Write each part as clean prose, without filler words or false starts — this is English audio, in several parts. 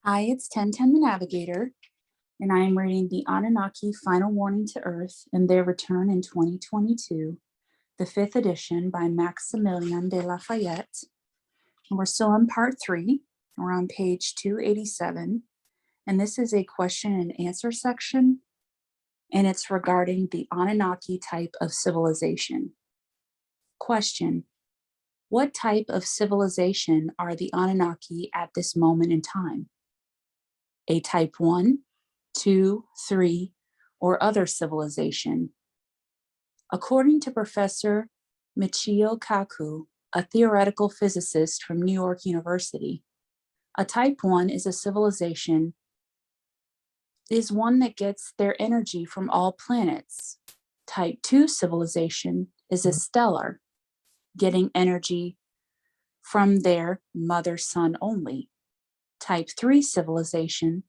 Hi, it's 1010 the Navigator, and I am reading the Anunnaki Final Warning to Earth and Their Return in 2022, the fifth edition by Maximilien de Lafayette. And we're still on part 3. We're on page 287, and this is a question and answer section, and it's regarding the Anunnaki type of civilization. Question: what type of civilization are the Anunnaki at this moment in time? A type 1, 2, 3, or other civilization? According to Professor Michio Kaku, a theoretical physicist from New York University, a type 1 is a civilization is one that gets their energy from all planets. Type 2 civilization is a stellar, getting energy from their mother sun only. Type 3 civilization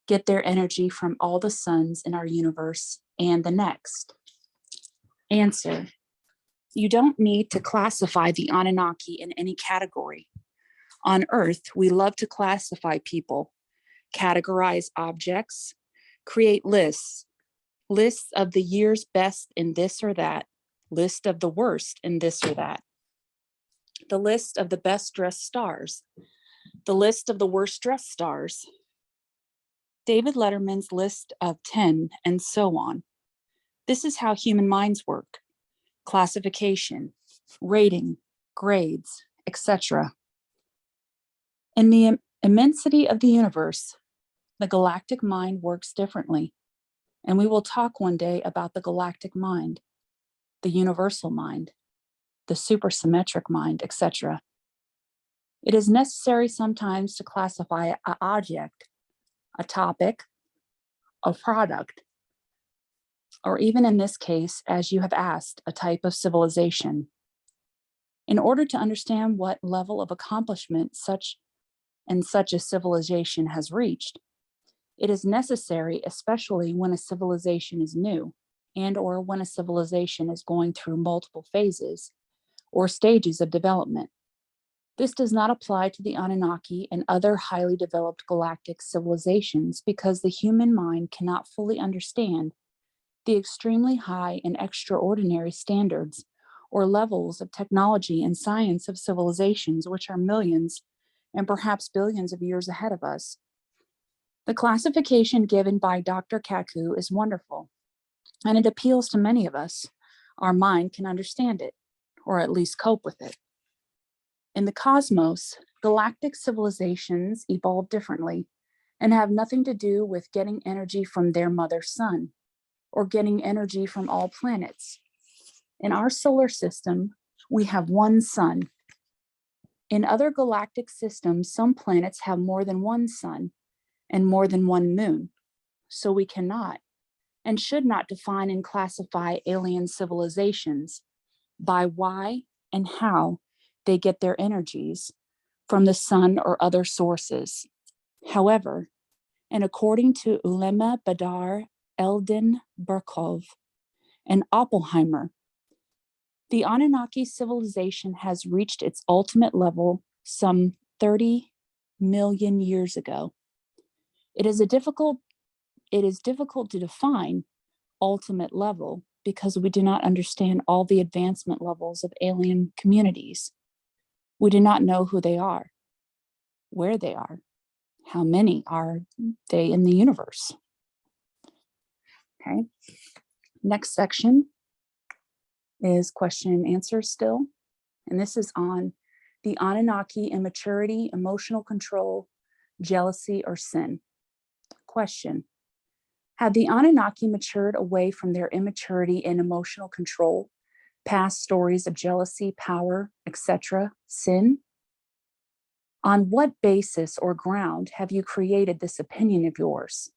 get their energy from all the suns in our universe and the next. Answer: you don't need to classify the Anunnaki in any category. On Earth, we love to classify people, categorize objects, create lists of the year's best in this or that, list of the worst in this or that, the list of the best dressed stars, the list of the worst dressed stars, David Letterman's list of 10, and so on. This is how human minds work: classification, rating, grades, etc. In the immensity of the universe, the galactic mind works differently, and we will talk one day about the galactic mind, the universal mind, the supersymmetric mind, etc. It is necessary sometimes to classify an object, a topic, a product, or even in this case, as you have asked, a type of civilization. In order to understand what level of accomplishment such a civilization has reached, it is necessary, especially when a civilization is new and or when a civilization is going through multiple phases or stages of development. This does not apply to the Anunnaki and other highly developed galactic civilizations because the human mind cannot fully understand the extremely high and extraordinary standards or levels of technology and science of civilizations which are millions and perhaps billions of years ahead of us. The classification given by Dr. Kaku is wonderful, and it appeals to many of us. Our mind can understand it, or at least cope with it. In the cosmos, galactic civilizations evolve differently and have nothing to do with getting energy from their mother sun or getting energy from all planets. In our solar system, we have one sun. In other galactic systems, some planets have more than one sun and more than one moon. So we cannot and should not define and classify alien civilizations by why and how they get their energies from the sun or other sources. However, and according to Ulema Badar Eldin Burkov and Oppenheimer, the Anunnaki civilization has reached its ultimate level some 30 million years ago. It is difficult to define ultimate level because we do not understand all the advancement levels of alien communities. We do not know who they are, where they are, how many are they in the universe. Okay. Next section is question and answer still. And this is on the Anunnaki immaturity, emotional control, jealousy, or sin. Question: have the Anunnaki matured away from their immaturity and emotional control, past stories of jealousy, power, etc., sin? On what basis or ground have you created this opinion of yours?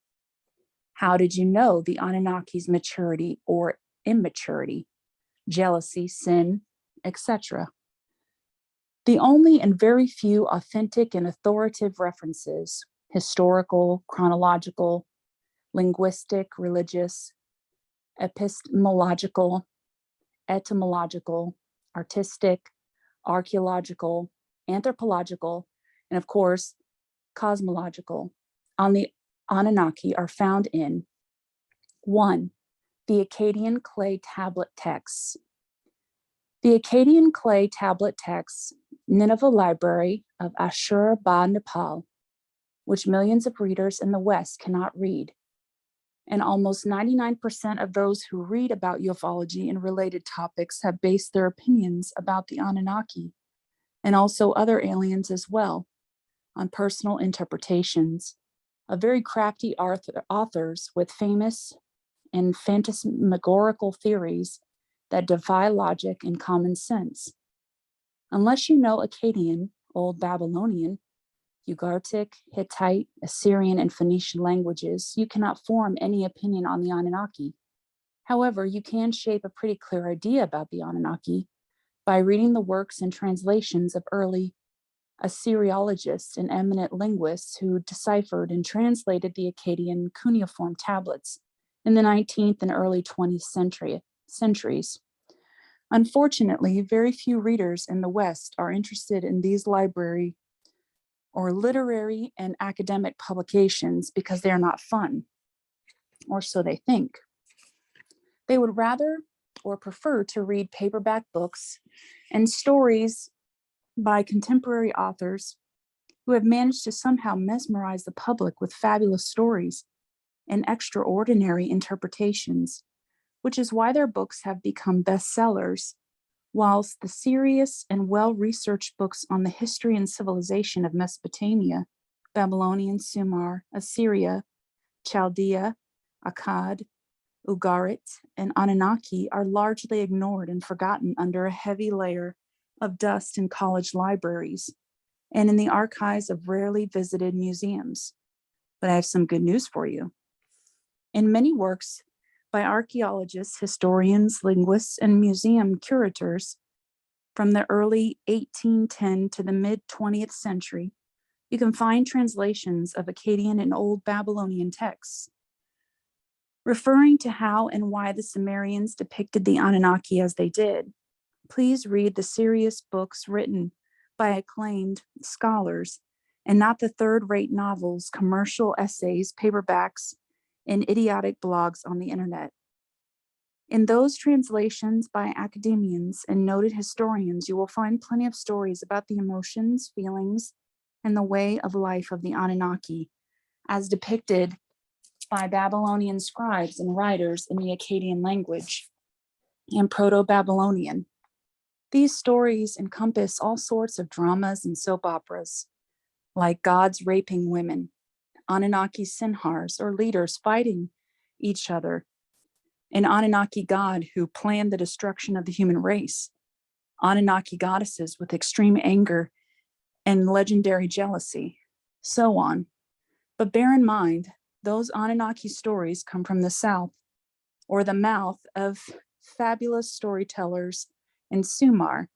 How did you know the Anunnaki's maturity or immaturity, jealousy, sin, etc.? The only and very few authentic and authoritative references, historical, chronological, linguistic, religious, epistemological, etymological, artistic, archaeological, anthropological, and of course, cosmological on the Anunnaki are found in 1. The Akkadian clay tablet texts. The Akkadian clay tablet texts, Nineveh Library of Ashur-ba Nepal, which millions of readers in the West cannot read. And almost 99% of those who read about ufology and related topics have based their opinions about the Anunnaki, and also other aliens as well, on personal interpretations of very crafty authors with famous and phantasmagorical theories that defy logic and common sense. Unless you know Akkadian, Old Babylonian, Ugaritic, Hittite, Assyrian, and Phoenician languages, you cannot form any opinion on the Anunnaki. However, you can shape a pretty clear idea about the Anunnaki by reading the works and translations of early Assyriologists and eminent linguists who deciphered and translated the Akkadian cuneiform tablets in the 19th and early 20th centuries. Unfortunately, very few readers in the West are interested in these library or literary and academic publications because they are not fun, or so they think. They would rather or prefer to read paperback books and stories by contemporary authors who have managed to somehow mesmerize the public with fabulous stories and extraordinary interpretations, which is why their books have become bestsellers, whilst the serious and well-researched books on the history and civilization of Mesopotamia, Babylonian, Sumer, Assyria, Chaldea, Akkad, Ugarit, and Anunnaki are largely ignored and forgotten under a heavy layer of dust in college libraries and in the archives of rarely visited museums. But I have some good news for you. In many works by archaeologists, historians, linguists, and museum curators from the early 1810 to the mid-20th century, you can find translations of Akkadian and Old Babylonian texts, referring to how and why the Sumerians depicted the Anunnaki as they did. Please read the serious books written by acclaimed scholars and not the third-rate novels, commercial essays, paperbacks, and idiotic blogs on the internet. In those translations by academians and noted historians, you will find plenty of stories about the emotions, feelings, and the way of life of the Anunnaki, as depicted by Babylonian scribes and writers in the Akkadian language and Proto-Babylonian. These stories encompass all sorts of dramas and soap operas, like gods raping women, Anunnaki sinhars or leaders fighting each other, an Anunnaki god who planned the destruction of the human race, Anunnaki goddesses with extreme anger and legendary jealousy, so on. But bear in mind, those Anunnaki stories come from the South, or the mouth of fabulous storytellers in Sumer,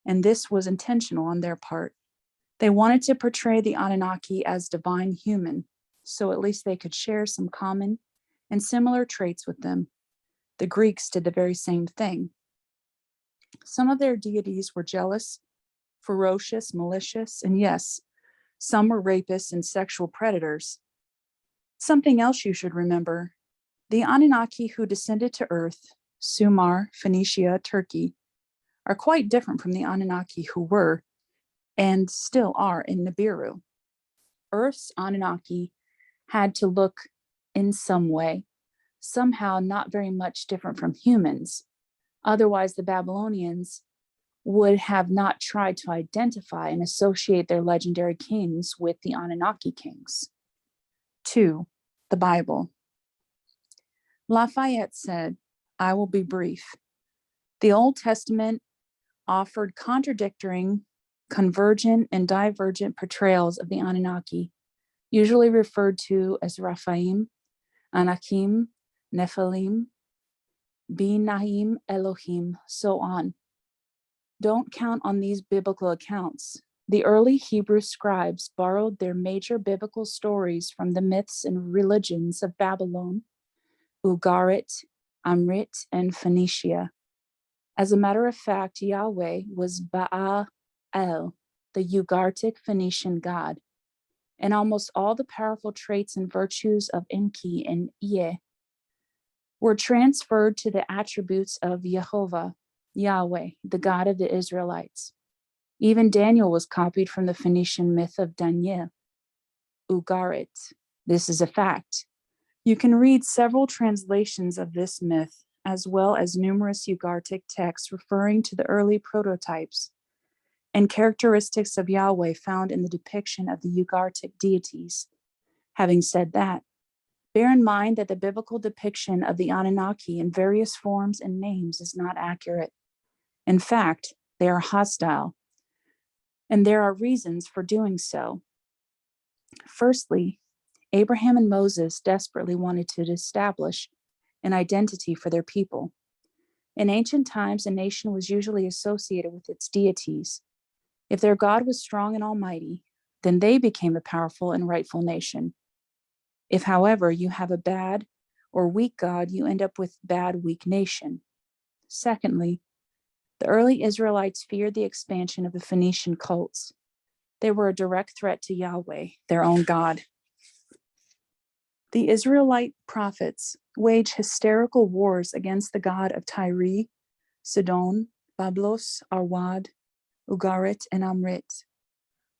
and this was intentional on their part. They wanted to portray the Anunnaki as divine human, so at least they could share some common and similar traits with them. The Greeks did the very same thing. Some of their deities were jealous, ferocious, malicious, and yes, some were rapists and sexual predators. Something else you should remember, the Anunnaki who descended to Earth, Sumer, Phoenicia, Turkey, are quite different from the Anunnaki who were and still are in Nibiru. Earth's Anunnaki had to look in some way, somehow not very much different from humans. Otherwise, the Babylonians would have not tried to identify and associate their legendary kings with the Anunnaki kings. 2, the Bible. Lafayette said, I will be brief. The Old Testament offered contradicting, convergent, and divergent portrayals of the Anunnaki, usually referred to as Raphaim, Anakim, Nephilim, Binahim, Elohim, so on. Don't count on these biblical accounts. The early Hebrew scribes borrowed their major biblical stories from the myths and religions of Babylon, Ugarit, Amrit, and Phoenicia. As a matter of fact, Yahweh was Baal, the Ugaritic Phoenician god. and almost all the powerful traits and virtues of Enki and Ea were transferred to the attributes of Jehovah, Yahweh, the God of the Israelites. Even Daniel was copied from the Phoenician myth of Daniel, Ugarit. This is a fact. You can read several translations of this myth, as well as numerous Ugaritic texts referring to the early prototypes and characteristics of Yahweh found in the depiction of the Ugaritic deities. Having said that, bear in mind that the biblical depiction of the Anunnaki in various forms and names is not accurate. In fact, they are hostile, and there are reasons for doing so. Firstly, Abraham and Moses desperately wanted to establish an identity for their people. In ancient times, a nation was usually associated with its deities. If their God was strong and almighty, then they became a powerful and rightful nation. If, however, you have a bad or weak God, you end up with bad, weak nation. Secondly, the early Israelites feared the expansion of the Phoenician cults. They were a direct threat to Yahweh, their own God. The Israelite prophets waged hysterical wars against the god of Tyre, Sidon, Bablos, Arwad, Ugarit, and Amrit.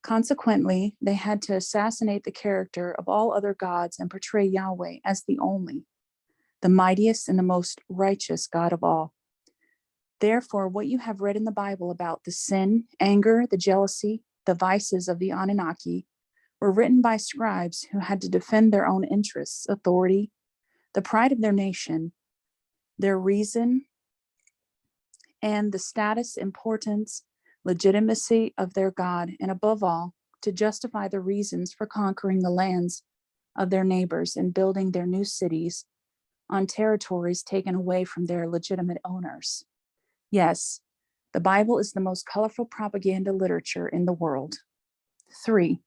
Consequently, they had to assassinate the character of all other gods and portray Yahweh as the only, the mightiest and the most righteous God of all. Therefore, what you have read in the Bible about the sin, anger, the jealousy, the vices of the Anunnaki were written by scribes who had to defend their own interests, authority, the pride of their nation, their reason, and the status, importance, legitimacy of their God, and above all, to justify the reasons for conquering the lands of their neighbors and building their new cities on territories taken away from their legitimate owners. Yes, the Bible is the most colorful propaganda literature in the world. 3.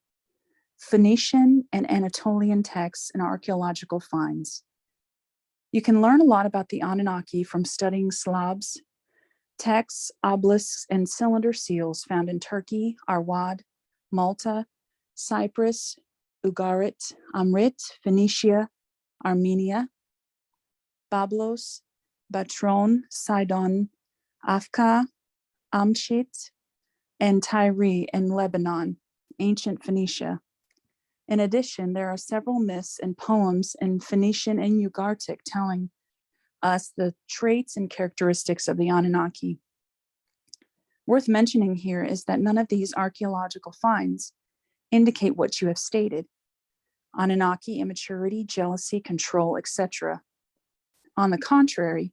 Phoenician and Anatolian texts and archaeological finds. You can learn a lot about the Anunnaki from studying slabs, texts, obelisks, and cylinder seals found in Turkey, Arwad, Malta, Cyprus, Ugarit, Amrit, Phoenicia, Armenia, Bablos, Batron, Sidon, Afka, Amshit, and Tyre in Lebanon, ancient Phoenicia. In addition, there are several myths and poems in Phoenician and Ugaritic telling us the traits and characteristics of the Anunnaki. Worth mentioning here is that none of these archaeological finds indicate what you have stated: Anunnaki, immaturity, jealousy, control, etc. On the contrary,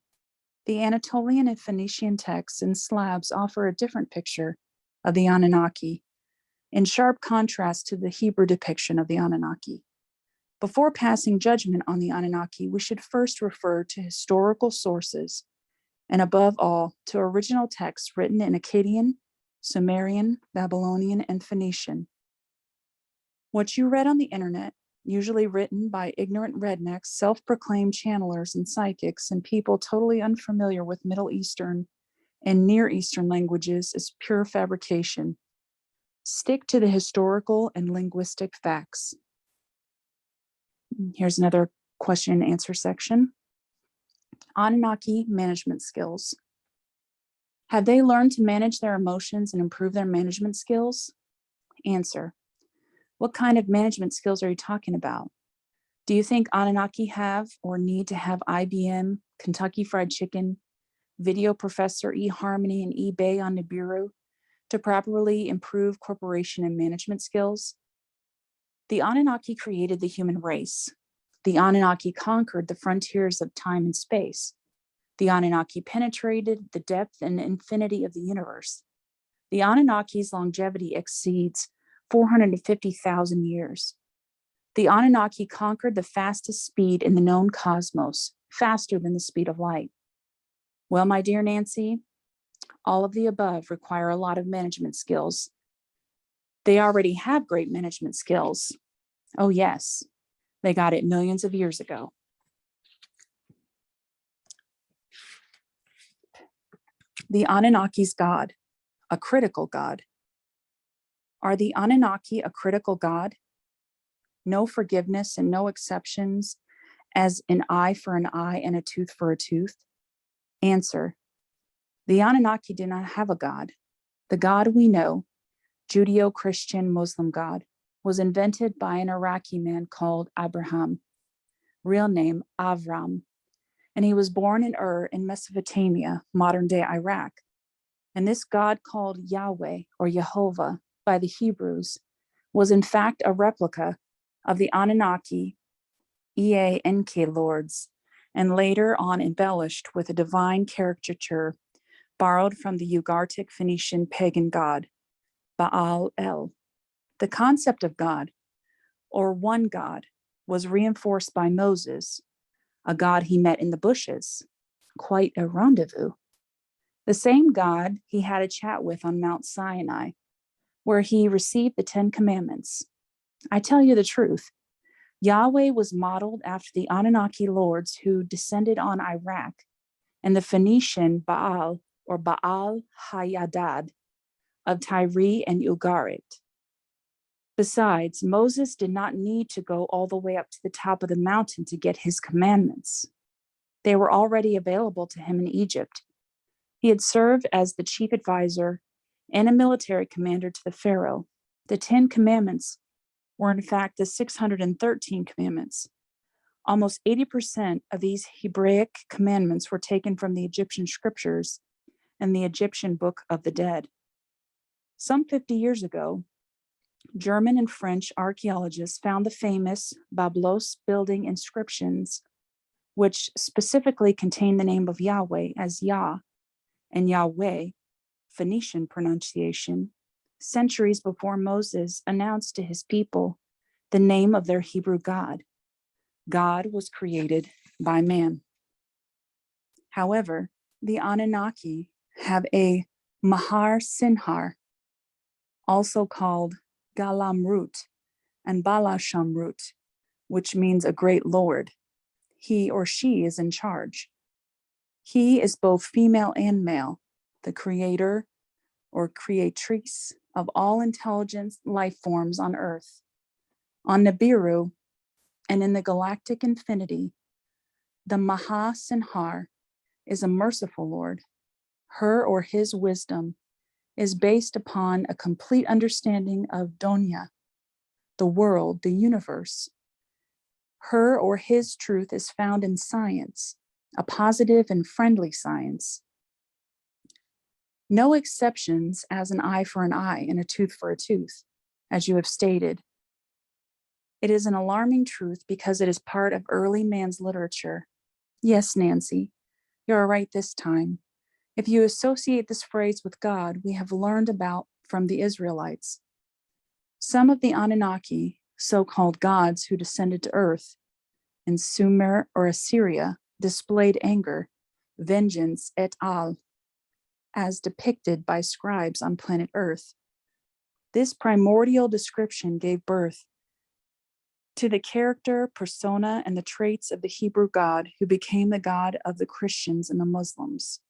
the Anatolian and Phoenician texts and slabs offer a different picture of the Anunnaki, in sharp contrast to the Hebrew depiction of the Anunnaki. Before passing judgment on the Anunnaki, we should first refer to historical sources, and above all, to original texts written in Akkadian, Sumerian, Babylonian, and Phoenician. What you read on the internet, usually written by ignorant rednecks, self-proclaimed channelers and psychics, and people totally unfamiliar with Middle Eastern and Near Eastern languages, is pure fabrication. Stick to the historical and linguistic facts. Here's another question and answer section. Anunnaki management skills. Have they learned to manage their emotions and improve their management skills? Answer. What kind of management skills are you talking about? Do you think Anunnaki have or need to have IBM, Kentucky Fried Chicken, Video Professor eHarmony, and eBay on Nibiru to properly improve corporation and management skills? The Anunnaki created the human race. The Anunnaki conquered the frontiers of time and space. The Anunnaki penetrated the depth and infinity of the universe. The Anunnaki's longevity exceeds 450,000 years. The Anunnaki conquered the fastest speed in the known cosmos, faster than the speed of light. Well, my dear Nancy, all of the above require a lot of management skills. They already have great management skills. Oh yes, they got it millions of years ago. The Anunnaki's God, a critical God. Are the Anunnaki a critical God? no forgiveness and no exceptions, as an eye for an eye and a tooth for a tooth? Answer: the Anunnaki did not have a God. The God we know, Judeo-Christian Muslim God, was invented by an Iraqi man called Abraham, real name Avram, and he was born in in Mesopotamia, modern-day Iraq. And this God called Yahweh or Jehovah by the Hebrews was in fact a replica of the Anunnaki, Enki lords, and later on embellished with a divine caricature borrowed from the Ugaritic Phoenician pagan god, Baal El. The concept of God, or one God, was reinforced by Moses, a God he met in the bushes, quite a rendezvous. The same God he had a chat with on Mount Sinai, where he received the 10 Commandments. I tell you the truth, Yahweh was modeled after the Anunnaki lords who descended on Iraq and the Phoenician Baal or Baal Hayadad of Tyre and Ugarit. Besides, Moses did not need to go all the way up to the top of the mountain to get his commandments. They were already available to him in Egypt. He had served as the chief advisor and a military commander to the Pharaoh. The 10 Commandments were in fact the 613 commandments. Almost 80% of these Hebraic commandments were taken from the Egyptian scriptures and the Egyptian Book of the Dead. Some 50 years ago, German and French archaeologists found the famous Bablos building inscriptions, which specifically contain the name of Yahweh as Yah and Yahweh, Phoenician pronunciation, centuries before Moses announced to his people the name of their Hebrew God. God was created by man. However, the Anunnaki have a Mahar Sinhar, also called Galamrut and Balashamrut, which means a great lord. He or she is in charge. He is both female and male, the creator or creatrice of all intelligent life forms on Earth. On Nibiru and in the galactic infinity, the Maha Sinhar is a merciful Lord. Her or his wisdom is based upon a complete understanding of Donya, the world, the universe. Her or his truth is found in science, a positive and friendly science. No exceptions as an eye for an eye and a tooth for a tooth, as you have stated. It is an alarming truth because it is part of early man's literature. Yes, Nancy, you're right this time. If you associate this phrase with God, we have learned about from the Israelites. Some of the Anunnaki, so-called gods who descended to Earth in Sumer or Assyria, displayed anger, vengeance et al., as depicted by scribes on planet Earth. This primordial description gave birth to the character, persona, and the traits of the Hebrew God who became the God of the Christians and the Muslims.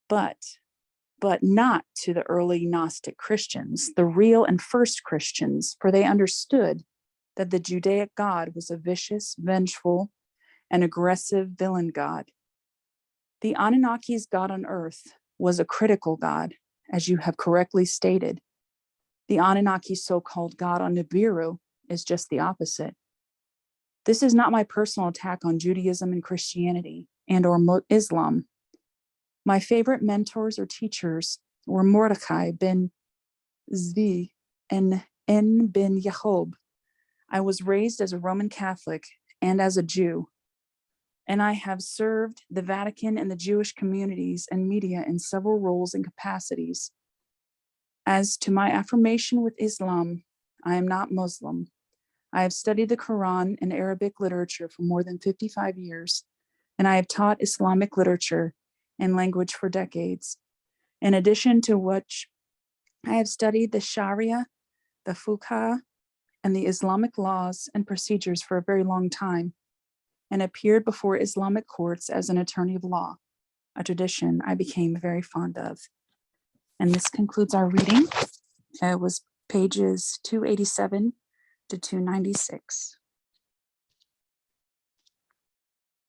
But not to the early Gnostic Christians, the real and first Christians, for they understood that the Judaic God was a vicious, vengeful, and aggressive villain God. The Anunnaki's God on earth was a critical God, as you have correctly stated. The Anunnaki's so-called God on Nibiru is just the opposite. This is not my personal attack on Judaism and Christianity and or Islam. My favorite mentors or teachers were Mordechai ben Zvi and En ben Yahob. I was raised as a Roman Catholic and as a Jew, and I have served the Vatican and the Jewish communities and media in several roles and capacities. As to my affirmation with Islam, I am not Muslim. I have studied the Quran and Arabic literature for more than 55 years, and I have taught Islamic literature and language for decades. In addition to which, I have studied the Sharia, the Fuqah, and the Islamic laws and procedures for a very long time, and appeared before Islamic courts as an attorney of law, a tradition I became very fond of. And this concludes our reading. It was pages 287 to 296.